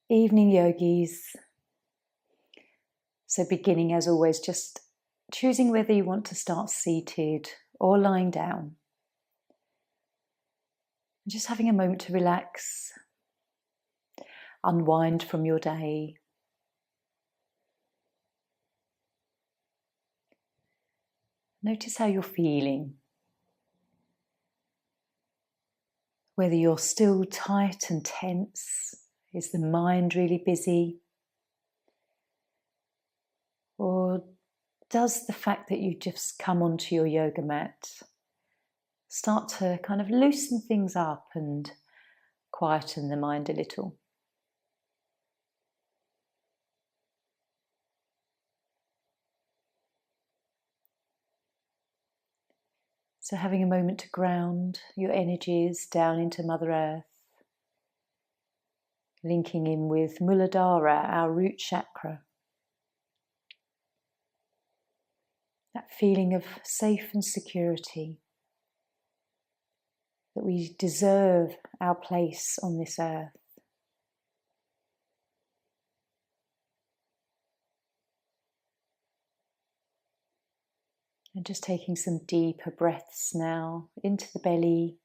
Evening yogis. So beginning as always, just choosing whether you want to start seated or lying down. And just having a moment to relax, unwind from your day. Notice how you're feeling. Whether you're still tight and tense, is the mind really busy? Or does the fact that you just come onto your yoga mat start to kind of loosen things up and quieten the mind a little? So having a moment to ground your energies down into Mother Earth, linking in with Muladhara, our root chakra. That feeling of safe and security, that we deserve our place on this earth. And just taking some deeper breaths now into the belly.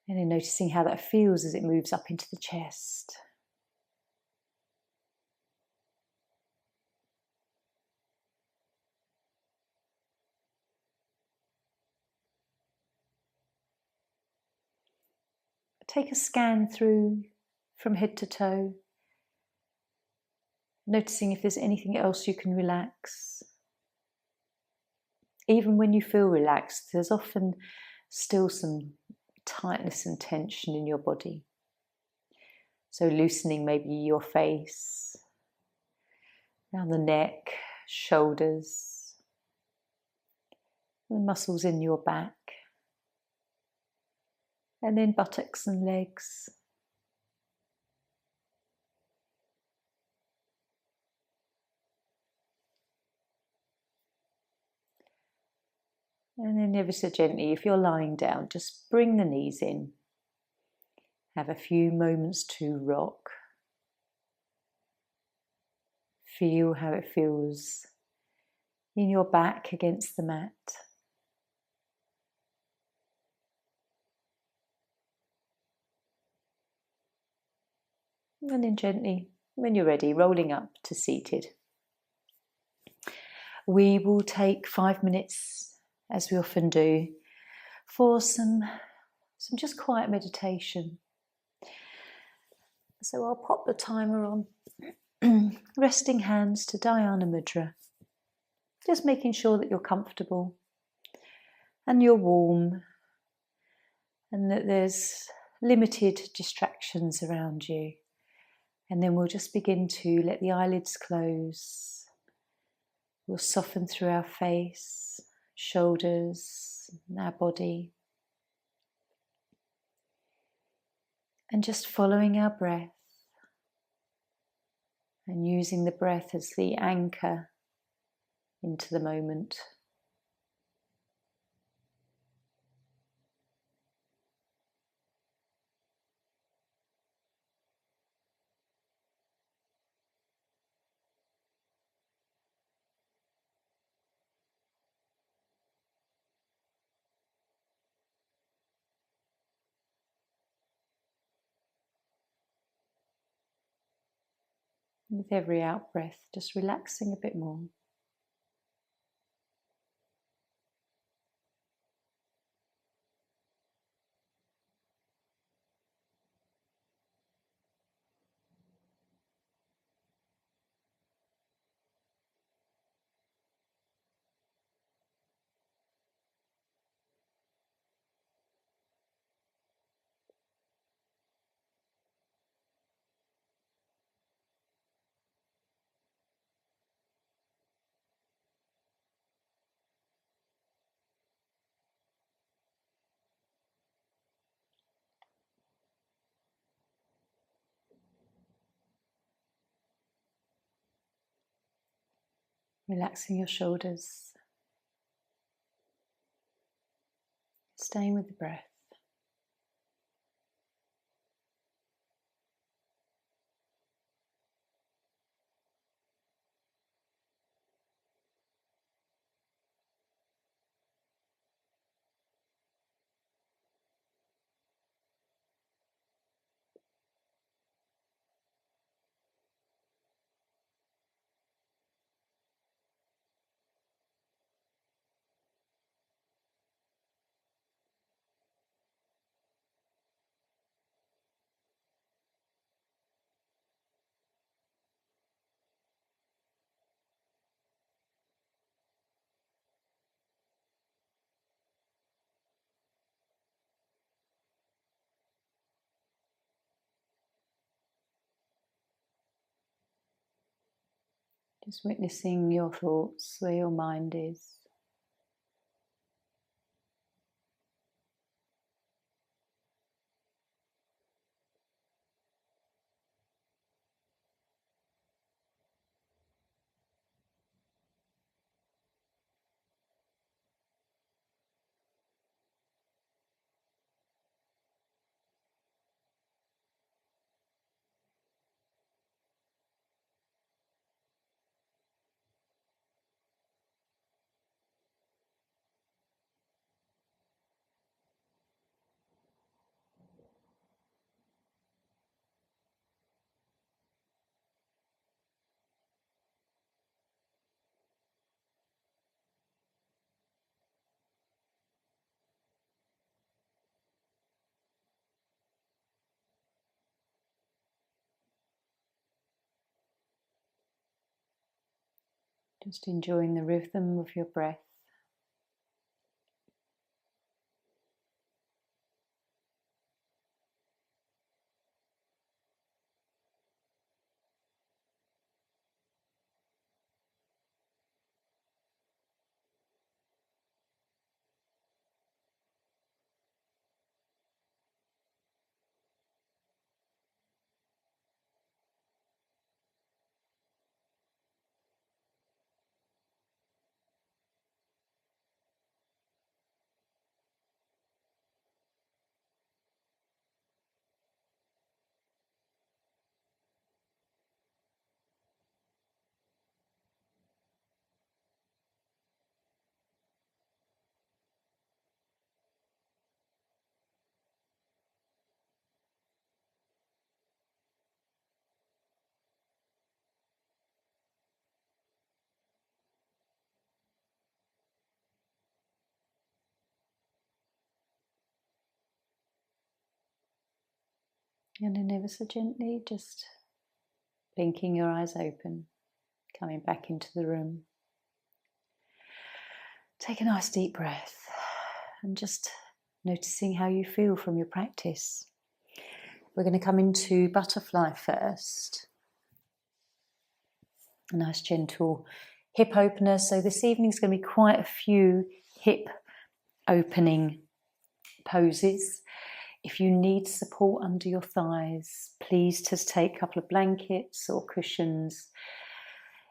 And then noticing how that feels as it moves up into the chest. Take a scan through from head to toe, noticing if there's anything else you can relax. Even when you feel relaxed, there's often still some tightness and tension in your body. So loosening maybe your face, around the neck, shoulders, the muscles in your back, and then buttocks and legs. And then ever so gently, if you're lying down, just bring the knees in. Have a few moments to rock. Feel how it feels in your back against the mat. And then gently, when you're ready, rolling up to seated. We will take 5 minutes, as we often do, for some just quiet meditation. So I'll pop the timer on. Resting hands to Dhyana Mudra. Just making sure that you're comfortable and you're warm and that there's limited distractions around you. And then we'll just begin to let the eyelids close. We'll soften through our face, shoulders, and our body. And just following our breath and using the breath as the anchor into the moment. With every out breath, just relaxing a bit more. Relaxing your shoulders. Staying with the breath. Just witnessing your thoughts, where your mind is. Just enjoying the rhythm of your breath. And then ever so gently, just blinking your eyes open, coming back into the room. Take a nice deep breath and just noticing how you feel from your practice. We're going to come into butterfly first. A nice gentle hip opener. So this evening's going to be quite a few hip opening poses. If you need support under your thighs, please just take a couple of blankets or cushions.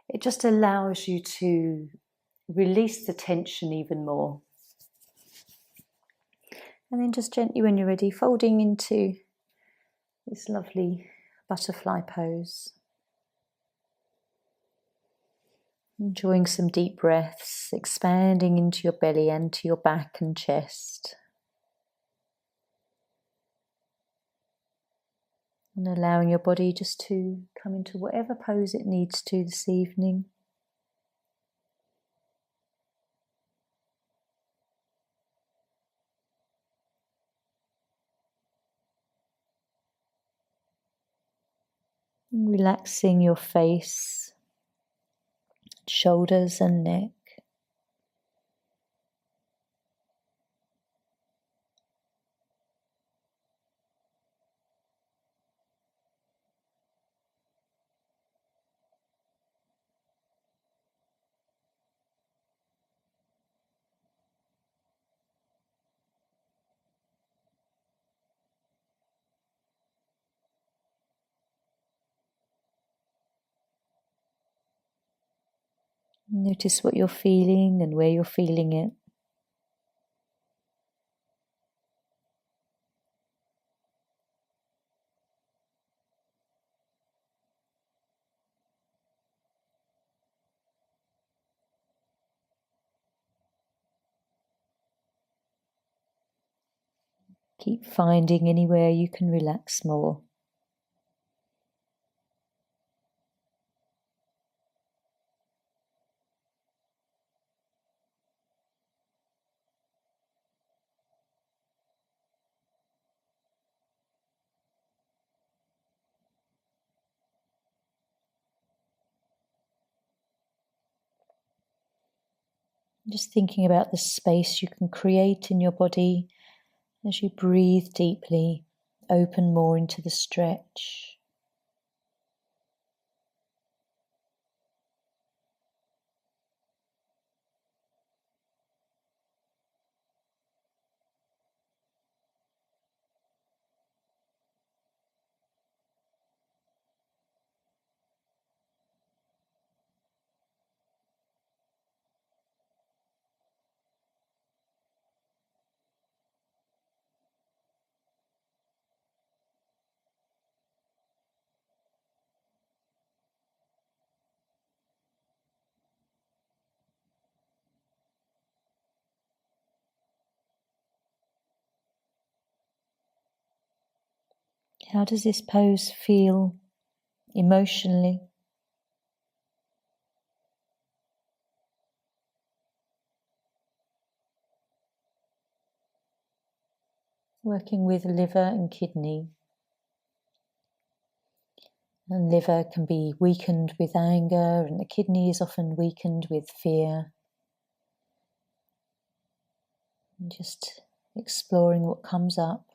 It just allows you to release the tension even more. And then just gently, when you're ready, folding into this lovely butterfly pose. Enjoying some deep breaths, expanding into your belly and to your back and chest. And allowing your body just to come into whatever pose it needs to this evening. And relaxing your face, shoulders and neck. Notice what you're feeling and where you're feeling it. Keep finding anywhere you can relax more. Just thinking about the space you can create in your body as you breathe deeply, open more into the stretch. How does this pose feel emotionally? Working with liver and kidney. And liver can be weakened with anger, and the kidney is often weakened with fear. And just exploring what comes up.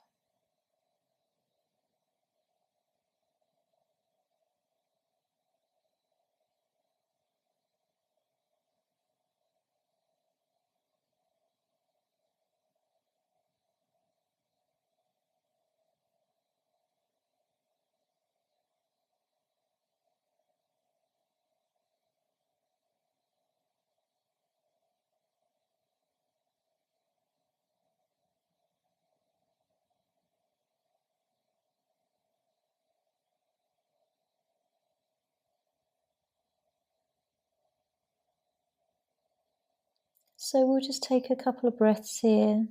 So we'll just take a couple of breaths here,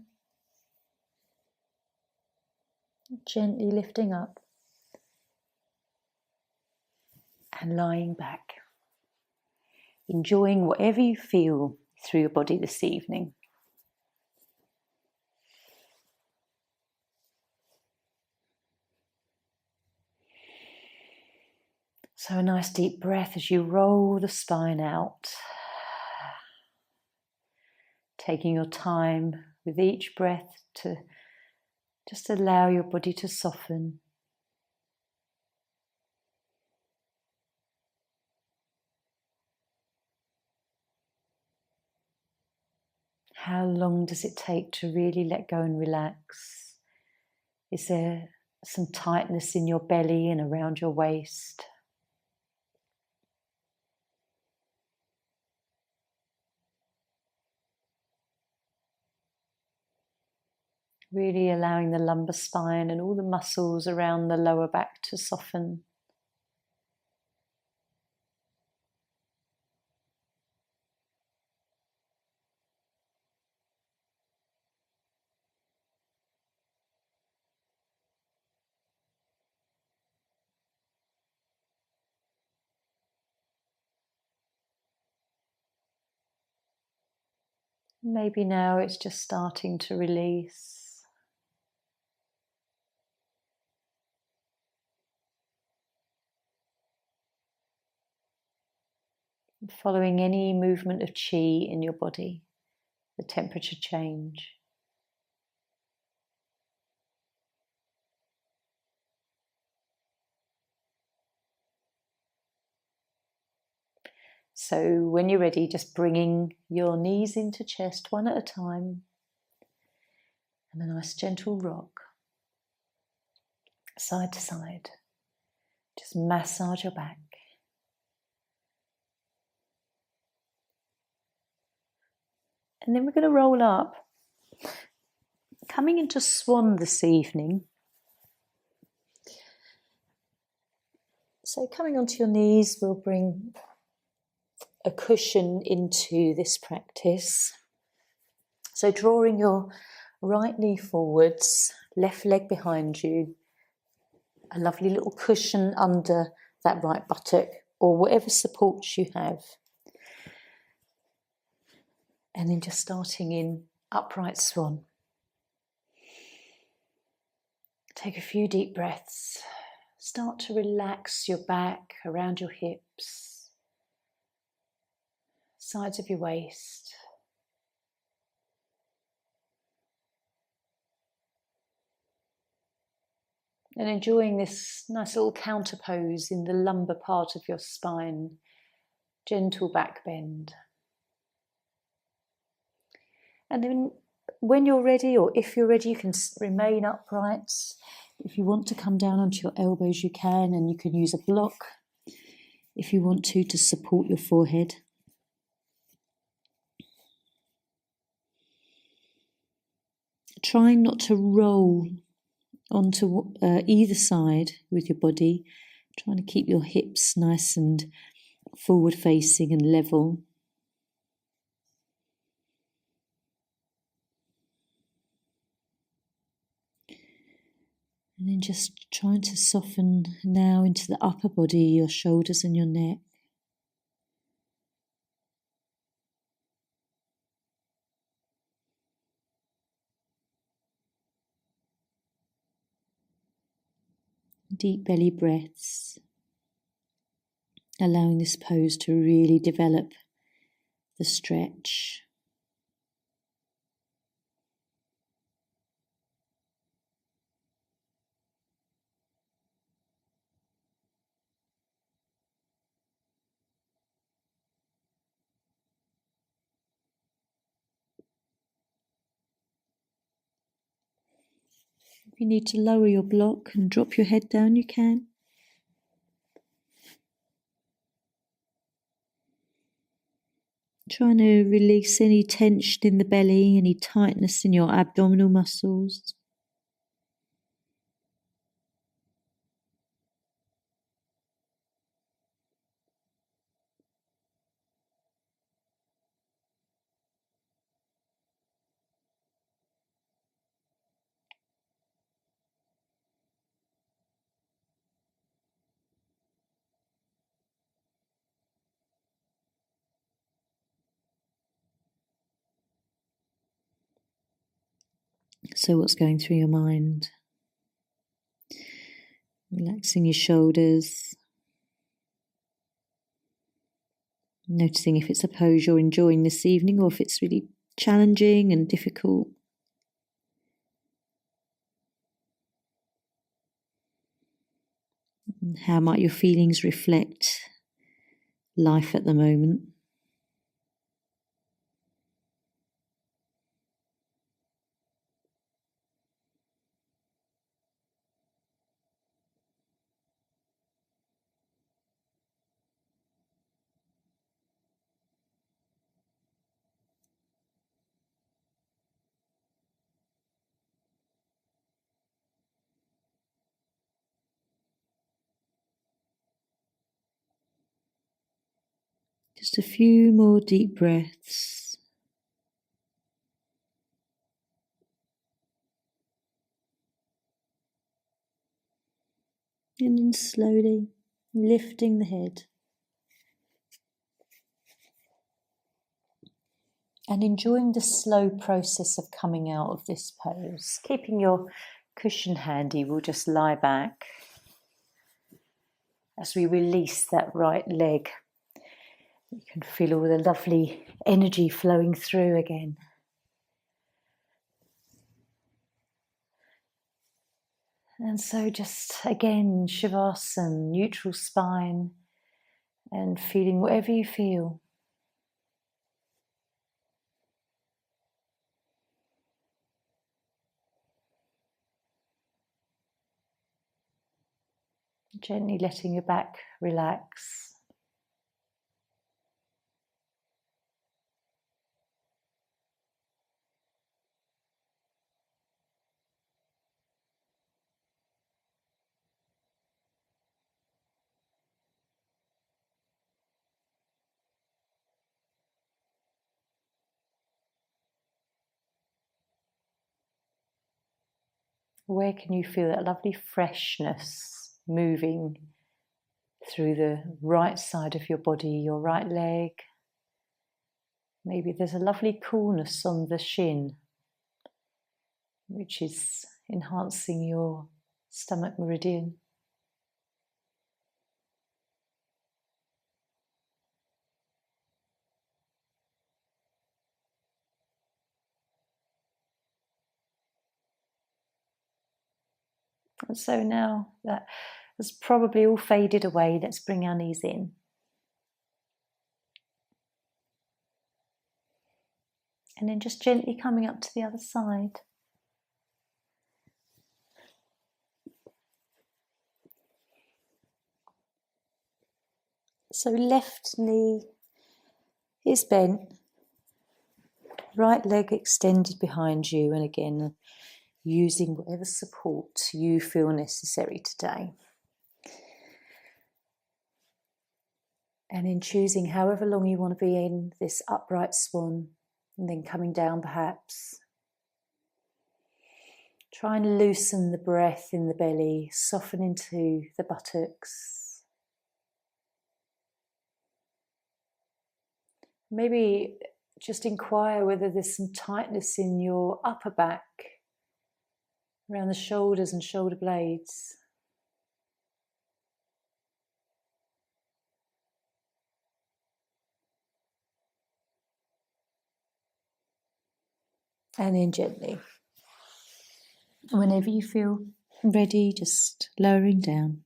gently lifting up and lying back, enjoying whatever you feel through your body this evening. So a nice deep breath as you roll the spine out. Taking your time with each breath to just allow your body to soften. How long does it take to really let go and relax? Is there some tightness in your belly and around your waist? Really allowing the lumbar spine and all the muscles around the lower back to soften. Maybe now it's just starting to release. Following any movement of chi in your body, the temperature change. So when you're ready, just bringing your knees into chest one at a time, and a nice gentle rock, side to side. Just massage your back. And then we're going to roll up. Coming into swan this evening. So coming onto your knees, we'll bring a cushion into this practice. So drawing your right knee forwards, left leg behind you, a lovely little cushion under that right buttock or whatever supports you have. And then just starting in upright swan. Take a few deep breaths. Start to relax your back, around your hips, sides of your waist. And enjoying this nice little counter pose in the lumbar part of your spine. Gentle back bend. And then when you're ready, or if you're ready, you can remain upright. If you want to come down onto your elbows, you can, and you can use a block if you want to support your forehead. Trying not to roll onto either side with your body, trying to keep your hips nice and forward facing and level. And then just trying to soften now into the upper body, your shoulders and your neck. Deep belly breaths, allowing this pose to really develop the stretch. If you need to lower your block and drop your head down, you can. Trying to release any tension in the belly, any tightness in your abdominal muscles. So what's going through your mind? Relaxing your shoulders. Noticing if it's a pose you're enjoying this evening or if it's really challenging and difficult. And how might your feelings reflect life at the moment? Just a few more deep breaths. And then slowly lifting the head. And enjoying the slow process of coming out of this pose. Keeping your cushion handy, we'll just lie back as we release that right leg. You can feel all the lovely energy flowing through again. And so just again, Shavasana, neutral spine, and feeling whatever you feel. Gently letting your back relax. Where can you feel that lovely freshness moving through the right side of your body, your right leg? Maybe there's a lovely coolness on the shin, which is enhancing your stomach meridian. And so now that has probably all faded away, let's bring our knees in. And then just gently coming up to the other side. So left knee is bent, right leg extended behind you, and again using whatever support you feel necessary today. And in choosing however long you want to be in this upright swan, and then coming down perhaps, Try and loosen the breath in the belly, soften into the buttocks. Maybe just inquire whether there's some tightness in your upper back, around the shoulders and shoulder blades. And then gently, whenever you feel ready, just lowering down.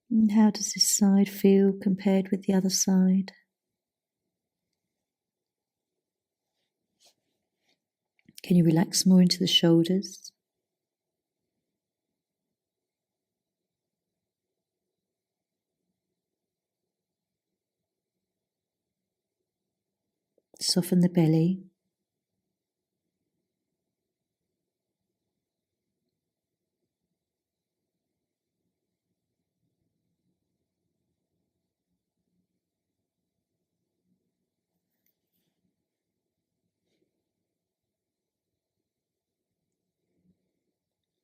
And how does this side feel compared with the other side? Can you relax more into the shoulders? Soften the belly.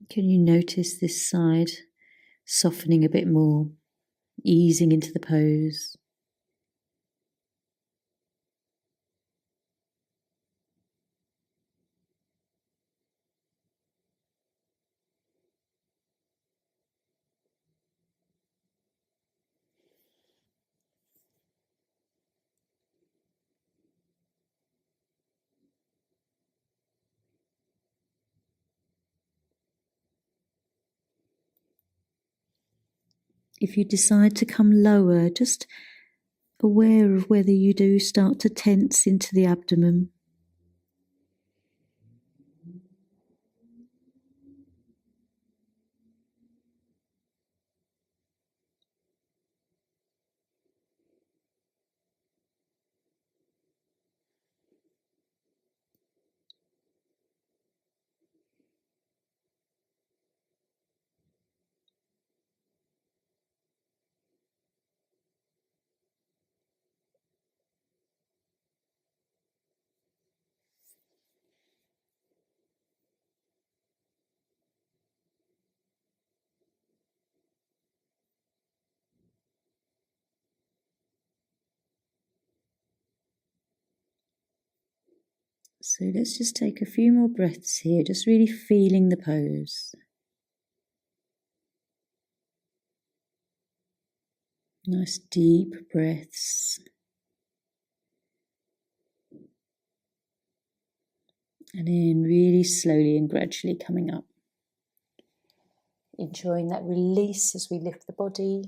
Can you notice this side softening a bit more, easing into the pose? If you decide to come lower, just aware of whether you do start to tense into the abdomen. So let's just take a few more breaths here, just really feeling the pose. Nice deep breaths. And then really slowly and gradually coming up. Enjoying that release as we lift the body.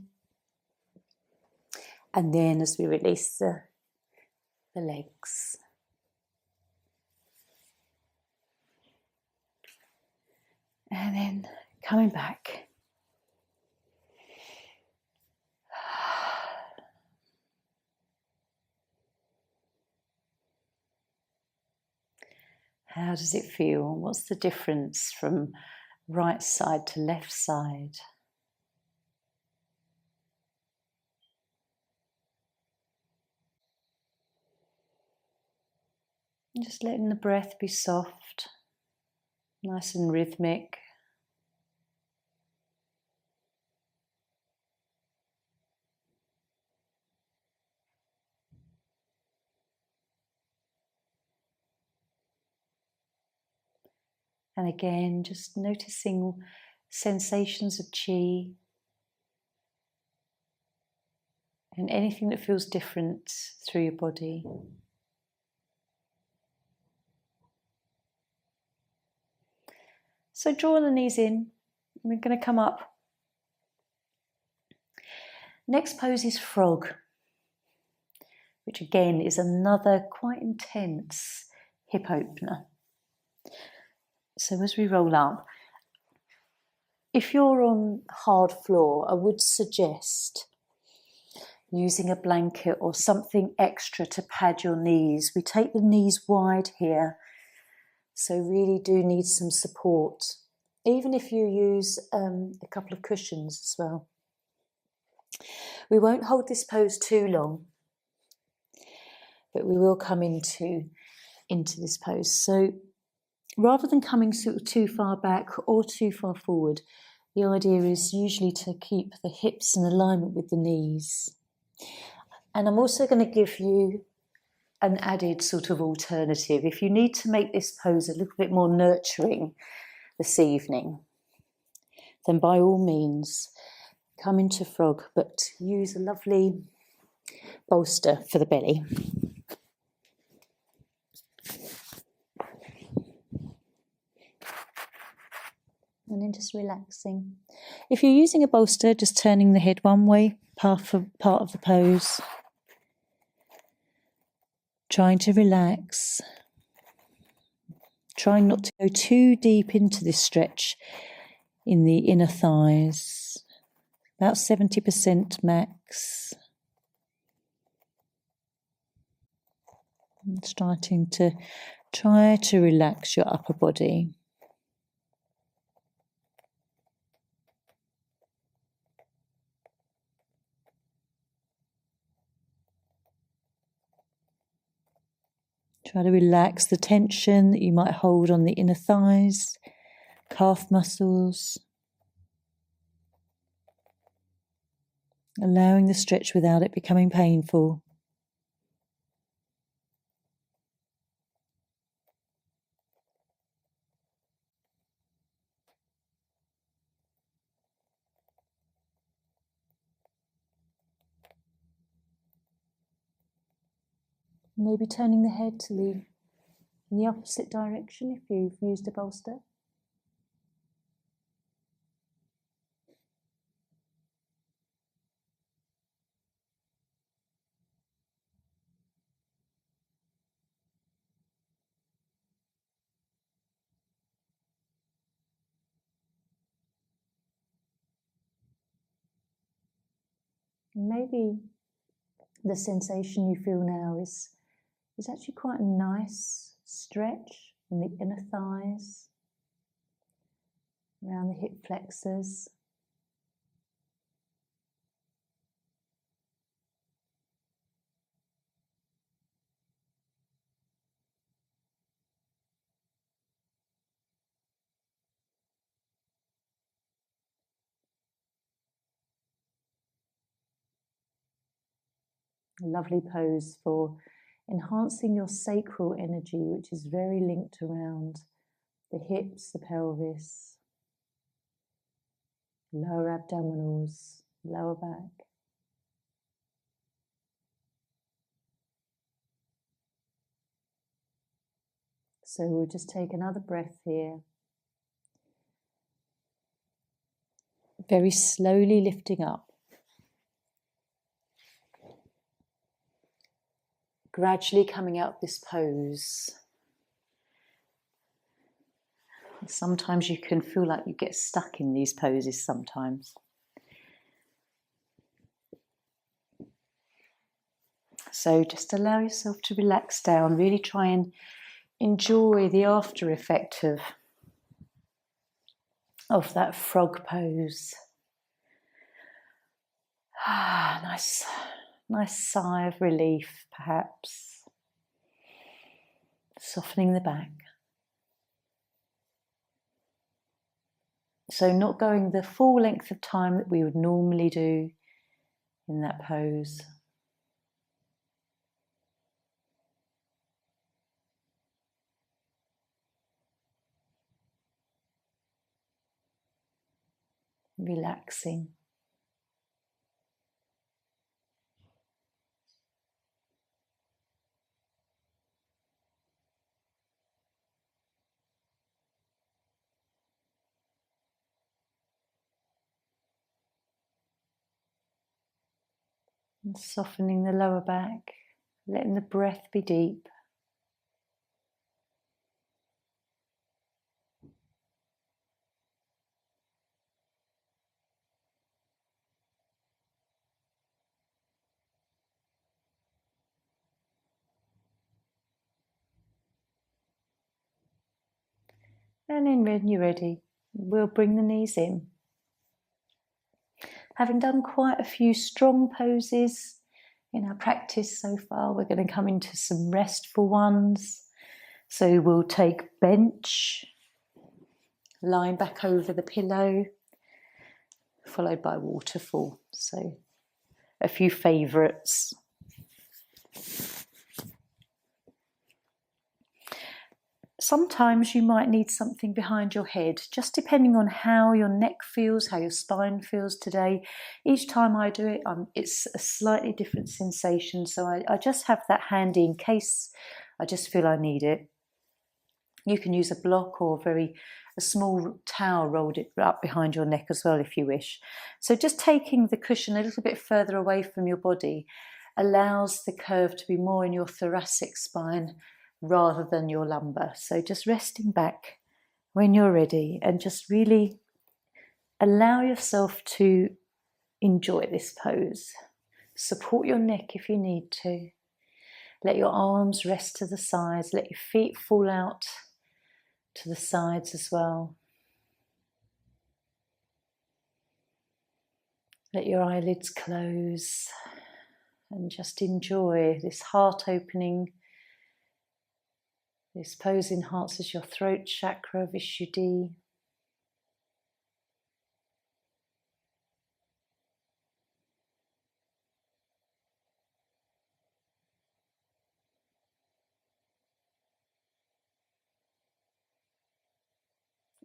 And then as we release the legs. And then coming back. How does it feel? What's the difference from right side to left side? And just letting the breath be soft, nice and rhythmic. And again, just noticing sensations of chi and anything that feels different through your body. So draw the knees in. We're going to come up. Next pose is frog, which again is another quite intense hip opener. So as we roll up, if you're on hard floor, I would suggest using a blanket or something extra to pad your knees. We take the knees wide here, so really do need some support. Even if you use a couple of cushions as well. We won't hold this pose too long, but we will come into this pose. So rather than coming sort of too far back or too far forward, the idea is usually to keep the hips in alignment with the knees. And I'm also going to give you an added sort of alternative. If you need to make this pose a little bit more nurturing this evening, then by all means come into frog, but use a lovely bolster for the belly. And then just relaxing. If you're using a bolster, just turning the head one way, part of the pose. Trying to relax. Trying not to go too deep into this stretch in the inner thighs. About 70% max. And starting to try to relax your upper body. Try to relax the tension that you might hold on the inner thighs, calf muscles. Allowing the stretch without it becoming painful. Maybe turning the head to in the opposite direction if you've used a bolster. Maybe the sensation you feel now is actually quite a nice stretch in the inner thighs, around the hip flexors. A lovely pose for enhancing your sacral energy, which is very linked around the hips, the pelvis, lower abdominals, lower back. So we'll just take another breath here. Very slowly lifting up. Gradually coming out of this pose. Sometimes you can feel like you get stuck in these poses sometimes. So just allow yourself to relax down. Really try and enjoy the after effect of that frog pose. Nice sigh of relief, perhaps. Softening the back. So not going the full length of time that we would normally do in that pose. Relaxing. And softening the lower back, letting the breath be deep. And then when you're ready, we'll bring the knees in. Having done quite a few strong poses in our practice so far, we're going to come into some restful ones. So we'll take bench, lying back over the pillow, followed by waterfall. So a few favourites. Sometimes you might need something behind your head, just depending on how your neck feels, how your spine feels today. Each time I do it, it's a slightly different sensation, so I just have that handy in case I just feel I need it. You can use a block or a small towel rolled it up behind your neck as well if you wish. So just taking the cushion a little bit further away from your body allows the curve to be more in your thoracic spine rather than your lumbar. So just resting back when you're ready and just really allow yourself to enjoy this pose. Support your neck if you need to. Let your arms rest to the sides. Let your feet fall out to the sides as well. Let your eyelids close and just enjoy this heart opening. This pose enhances your throat chakra, Vishuddhi.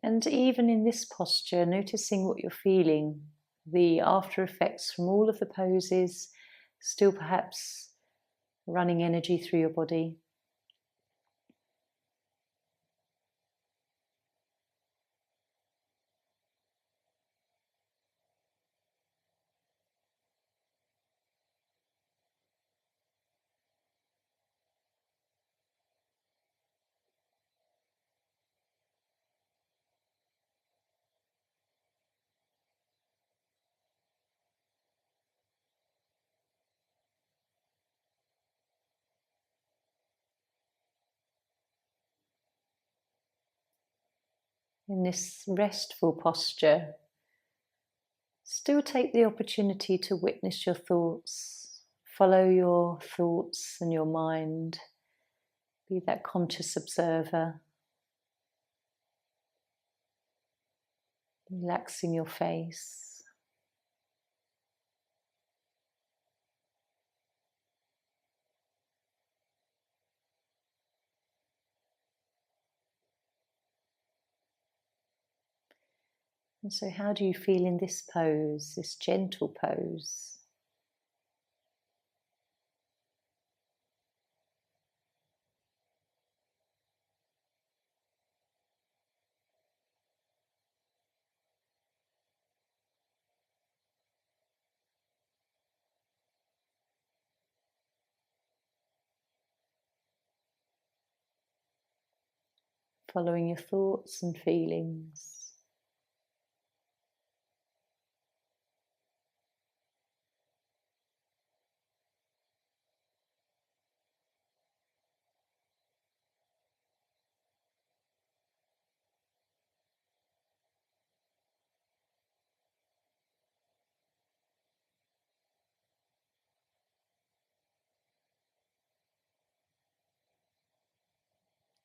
And even in this posture, noticing what you're feeling, the after effects from all of the poses, still perhaps running energy through your body. In this restful posture, still take the opportunity to witness your thoughts, follow your thoughts and your mind, be that conscious observer, relaxing your face. And so how do you feel in this pose, this gentle pose? Following your thoughts and feelings.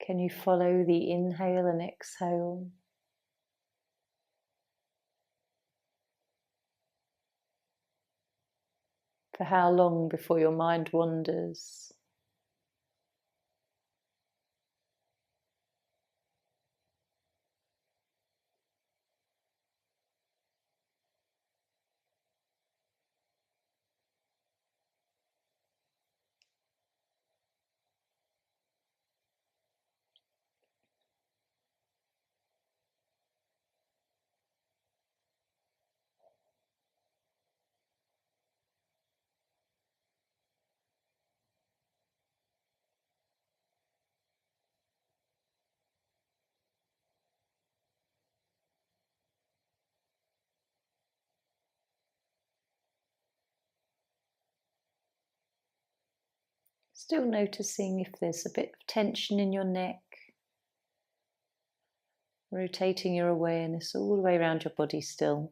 Can you follow the inhale and exhale? For how long before your mind wanders? Still noticing if there's a bit of tension in your neck, rotating your awareness all the way around your body still.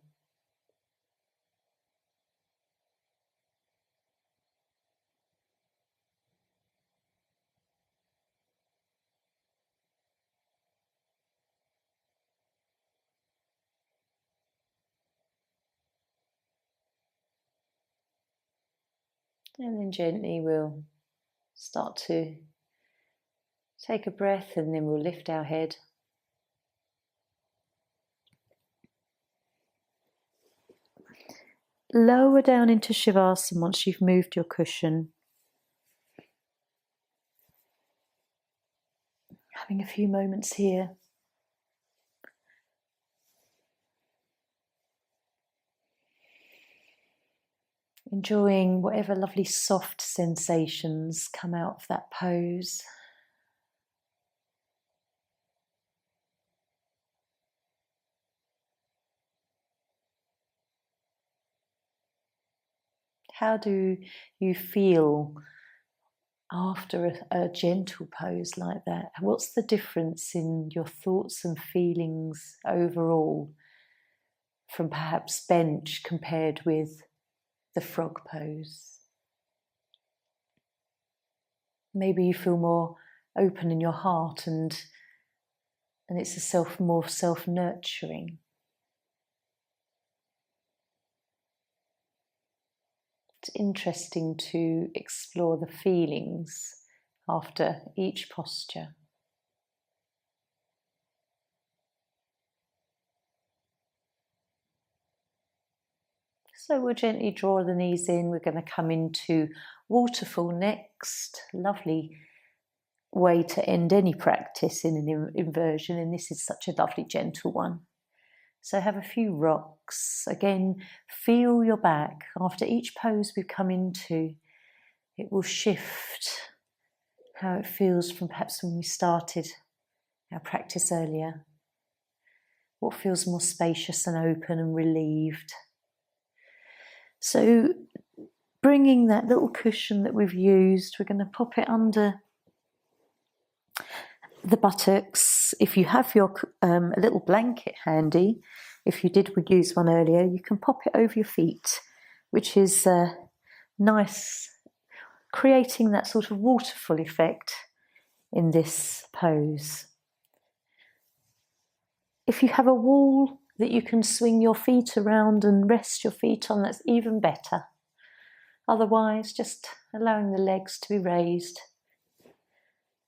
And then gently we'll start to take a breath, and then we'll lift our head. Lower down into Shavasana once you've moved your cushion. Having a few moments here. Enjoying whatever lovely soft sensations come out of that pose. How do you feel after a gentle pose like that? What's the difference in your thoughts and feelings overall from perhaps bench compared with the frog pose? Maybe you feel more open in your heart and it's more self-nurturing. It's interesting to explore the feelings after each posture. So we'll gently draw the knees in. We're going to come into waterfall next. Lovely way to end any practice in an inversion, and this is such a lovely gentle one. So have a few rocks. Again, feel your back. After each pose we come into, it will shift how it feels from perhaps when we started our practice earlier. What feels more spacious and open and relieved. So bringing that little cushion that we've used, we're going to pop it under the buttocks. If you have your a little blanket handy, if you did use one earlier, you can pop it over your feet, which is nice, creating that sort of waterfall effect in this pose. If you have a wall that you can swing your feet around and rest your feet on, that's even better. Otherwise, just allowing the legs to be raised,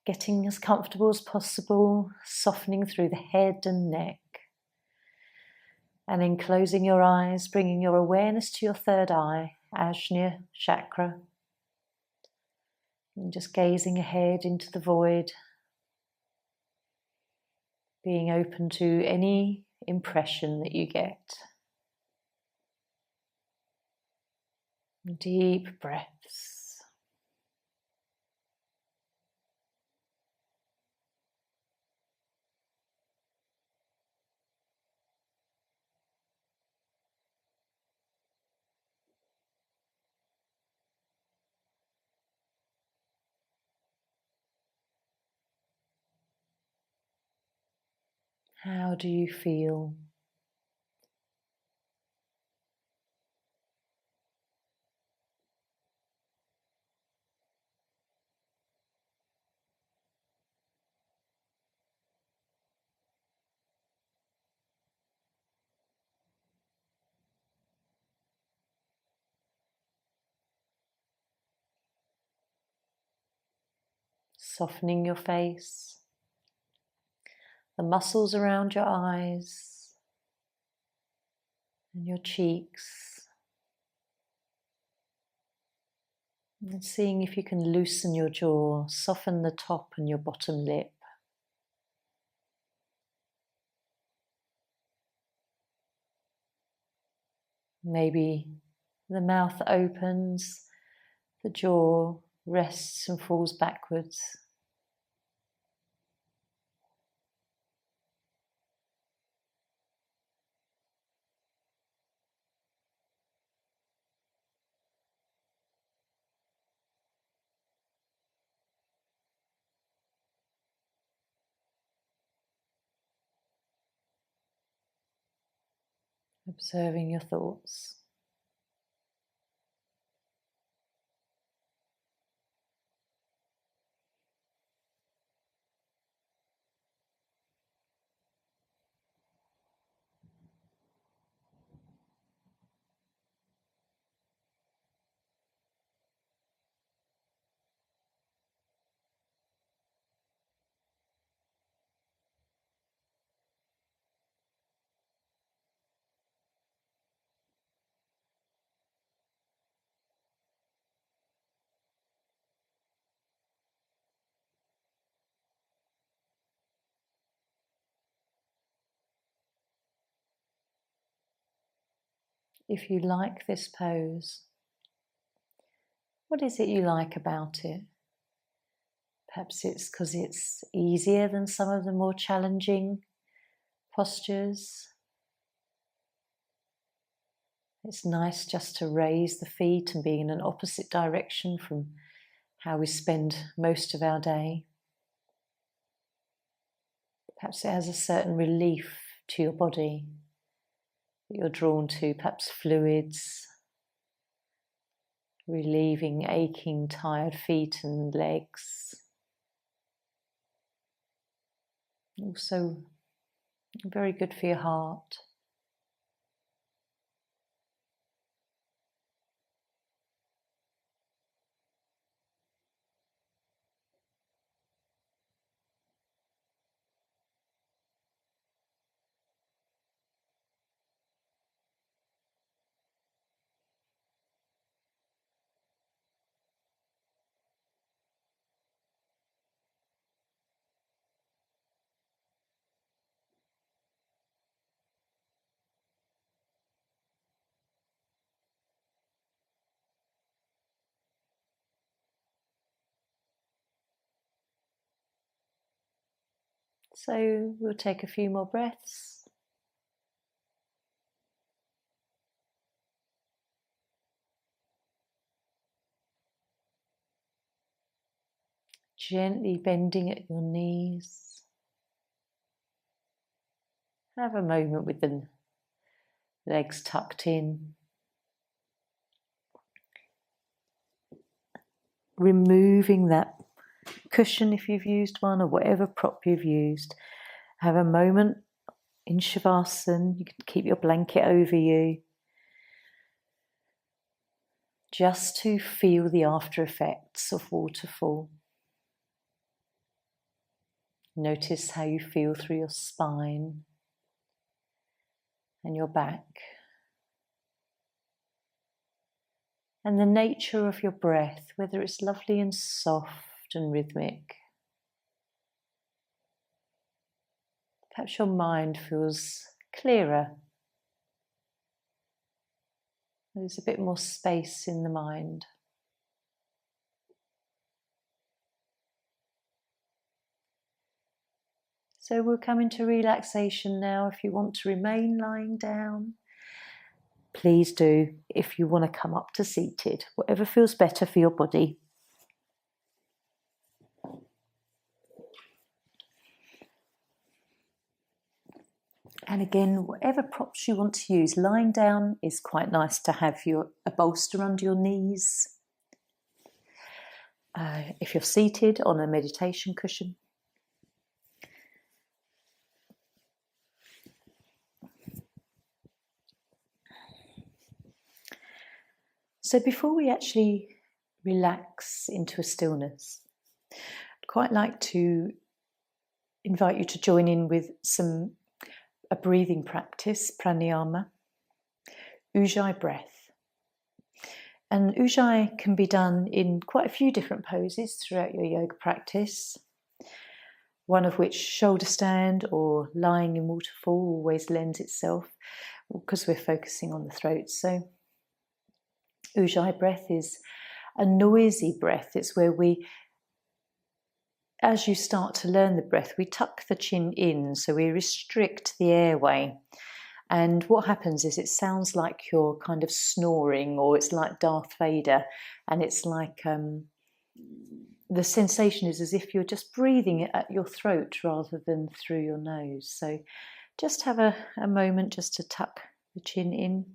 getting as comfortable as possible, softening through the head and neck. And then closing your eyes, bringing your awareness to your third eye, Ajna chakra. And just gazing ahead into the void, being open to any impression that you get. Deep breaths. How do you feel? Softening your face, the muscles around your eyes and your cheeks, and seeing if you can loosen your jaw, soften the top and your bottom lip. Maybe the mouth opens, the jaw rests and falls backwards. observing your thoughts. If you like this pose, what is it you like about it? Perhaps it's because it's easier than some of the more challenging postures. It's nice just to raise the feet and be in an opposite direction from how we spend most of our day. Perhaps it has a certain relief to your body that you're drawn to, perhaps fluids, relieving aching, tired feet and legs. Also very good for your heart. So we'll take a few more breaths. Gently bending at your knees. Have a moment with the legs tucked in. Removing that cushion if you've used one, or whatever prop you've used. Have a moment in Shavasana. You can keep your blanket over you. Just to feel the after effects of waterfall. Notice how you feel through your spine and your back. And the nature of your breath, whether it's lovely and soft and rhythmic. Perhaps your mind feels clearer. There's a bit more space in the mind. So we'll come into relaxation now. If you want to remain lying down, please do. If you want to come up to seated, whatever feels better for your body. And again, whatever props you want to use, lying down is quite nice to have a bolster under your knees. If you're seated on a meditation cushion. So before we actually relax into a stillness, I'd quite like to invite you to join in with a breathing practice, pranayama, ujjayi breath. And ujjayi can be done in quite a few different poses throughout your yoga practice, one of which shoulder stand or lying in waterfall always lends itself because we're focusing on the throat. So ujjayi breath is a noisy breath. It's where as you start to learn the breath, we tuck the chin in, so we restrict the airway. And what happens is it sounds like you're kind of snoring, or it's like Darth Vader, and it's like the sensation is as if you're just breathing it at your throat rather than through your nose. So just have a moment just to tuck the chin in.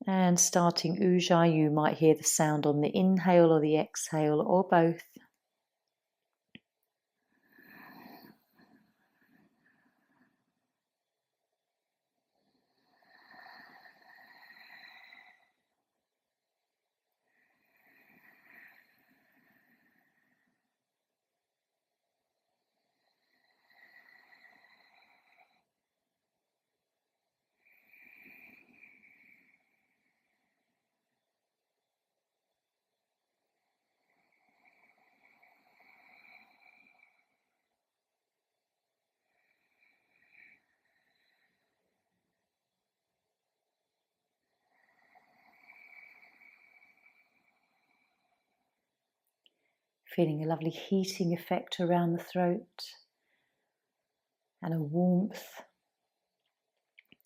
And starting Ujjayi, you might hear the sound on the inhale or the exhale or both. Feeling a lovely heating effect around the throat and a warmth.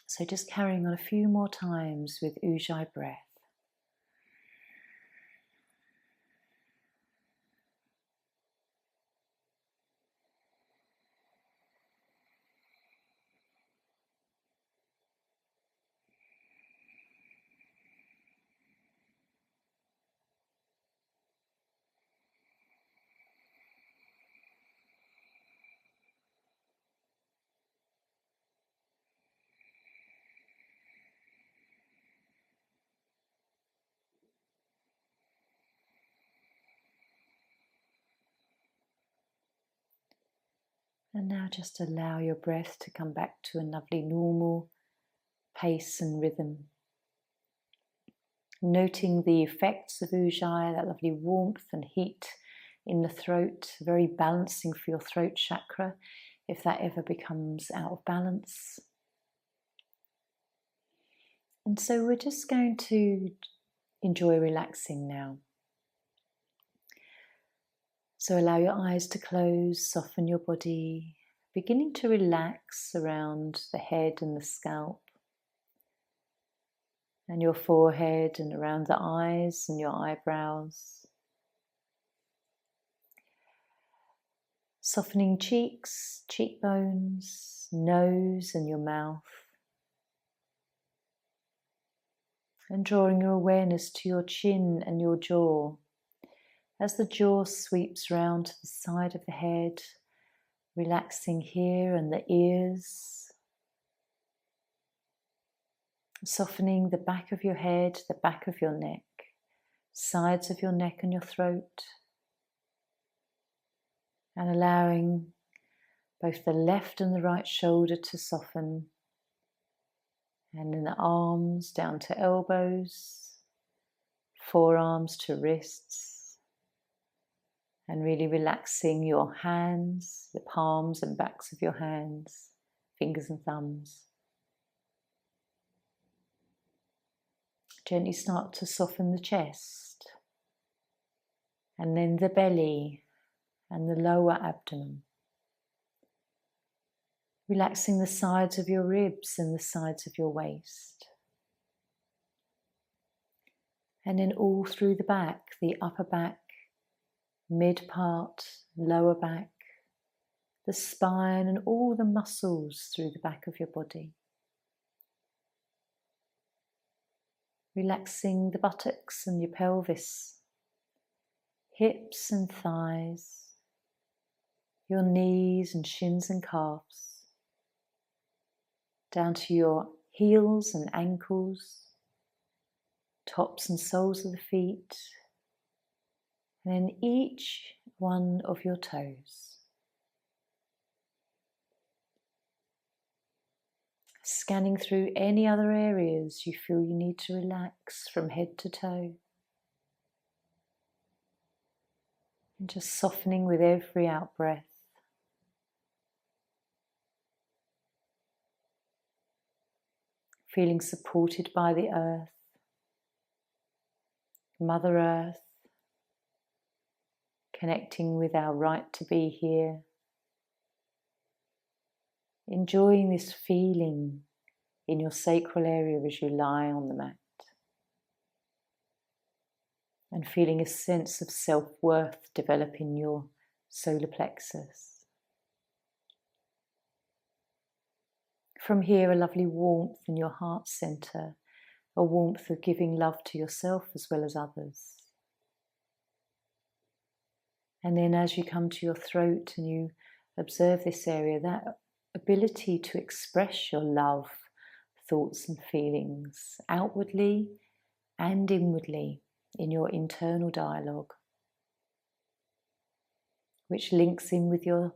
So just carrying on a few more times with Ujjayi breath. And now just allow your breath to come back to a lovely normal pace and rhythm. Noting the effects of Ujjayi, that lovely warmth and heat in the throat, very balancing for your throat chakra if that ever becomes out of balance. And so we're just going to enjoy relaxing now. So allow your eyes to close, soften your body, beginning to relax around the head and the scalp, and your forehead and around the eyes and your eyebrows. Softening cheeks, cheekbones, nose and your mouth. And drawing your awareness to your chin and your jaw. As the jaw sweeps round to the side of the head, relaxing here and the ears. Softening the back of your head, the back of your neck, sides of your neck and your throat. And allowing both the left and the right shoulder to soften. And then the arms down to elbows, forearms to wrists. And really relaxing your hands, the palms and backs of your hands, fingers and thumbs. Gently start to soften the chest, and then the belly and the lower abdomen. Relaxing the sides of your ribs and the sides of your waist. And then all through the back, the upper back, mid part, lower back, the spine and all the muscles through the back of your body. Relaxing the buttocks and your pelvis, hips and thighs, your knees and shins and calves, down to your heels and ankles, tops and soles of the feet, and then each one of your toes. Scanning through any other areas you feel you need to relax from head to toe. And just softening with every out-breath. Feeling supported by the earth, Mother Earth, connecting with our right to be here. Enjoying this feeling in your sacral area as you lie on the mat. And feeling a sense of self-worth develop in your solar plexus. From here, a lovely warmth in your heart centre, a warmth of giving love to yourself as well as others. And then as you come to your throat and you observe this area, that ability to express your love, thoughts and feelings outwardly and inwardly in your internal dialogue, which links in with your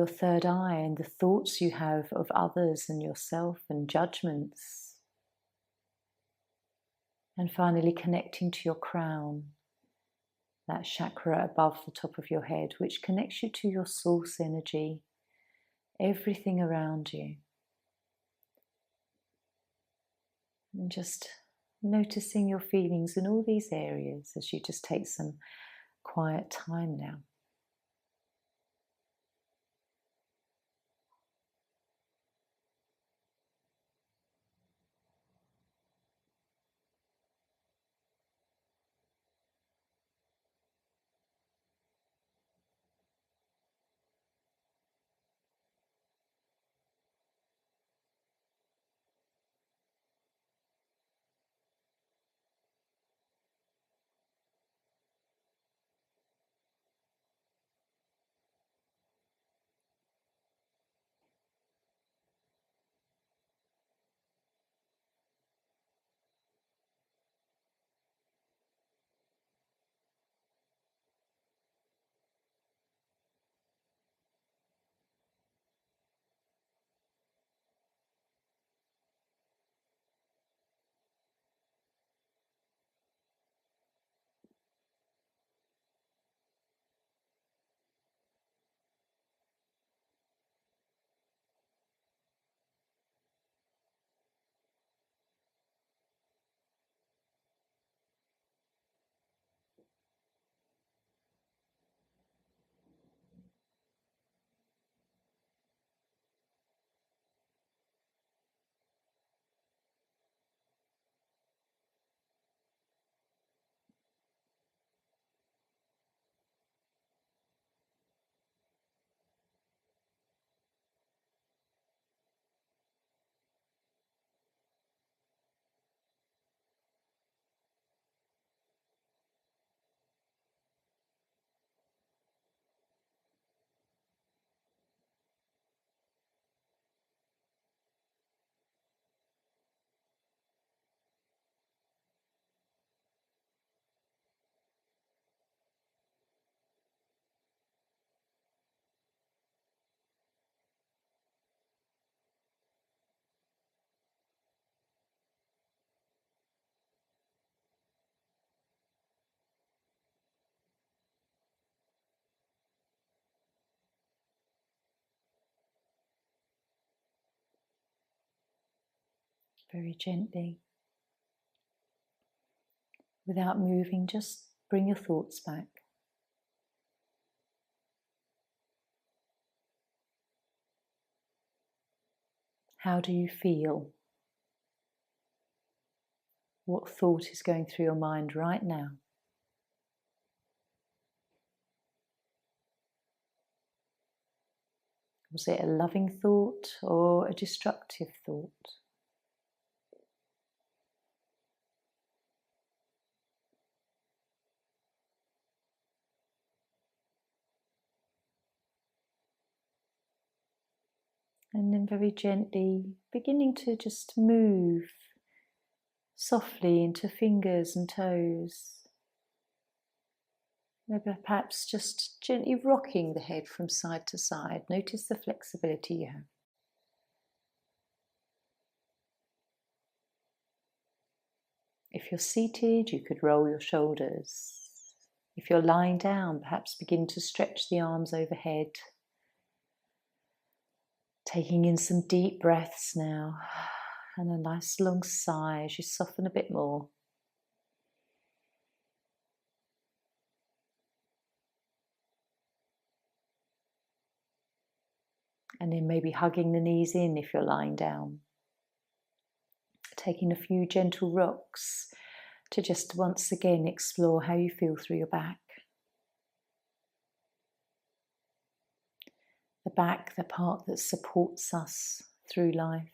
third eye and the thoughts you have of others and yourself and judgments. And finally connecting to your crown, that chakra above the top of your head, which connects you to your source energy, everything around you. And just noticing your feelings in all these areas as you just take some quiet time now. Very gently, without moving, just bring your thoughts back. How do you feel? What thought is going through your mind right now? Was it a loving thought or a destructive thought? And then very gently beginning to just move softly into fingers and toes. Maybe perhaps just gently rocking the head from side to side. Notice the flexibility you have. If you're seated, you could roll your shoulders. If you're lying down, perhaps begin to stretch the arms overhead. Taking in some deep breaths now, and a nice long sigh as you soften a bit more. And then maybe hugging the knees in if you're lying down. Taking a few gentle rocks to just once again explore how you feel through your back. The back, the part that supports us through life?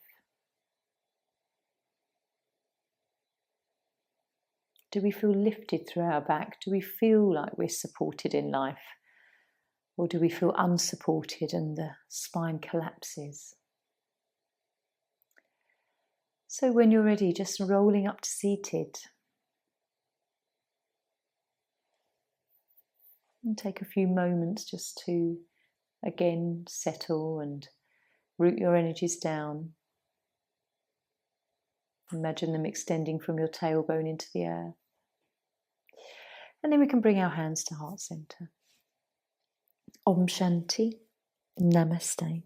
Do we feel lifted through our back? Do we feel like we're supported in life? Or do we feel unsupported and the spine collapses? So when you're ready, just rolling up to seated. And take a few moments just to again settle and root your energies down. Imagine them extending from your tailbone into the earth. And then we can bring our hands to heart center. Om Shanti. Namaste.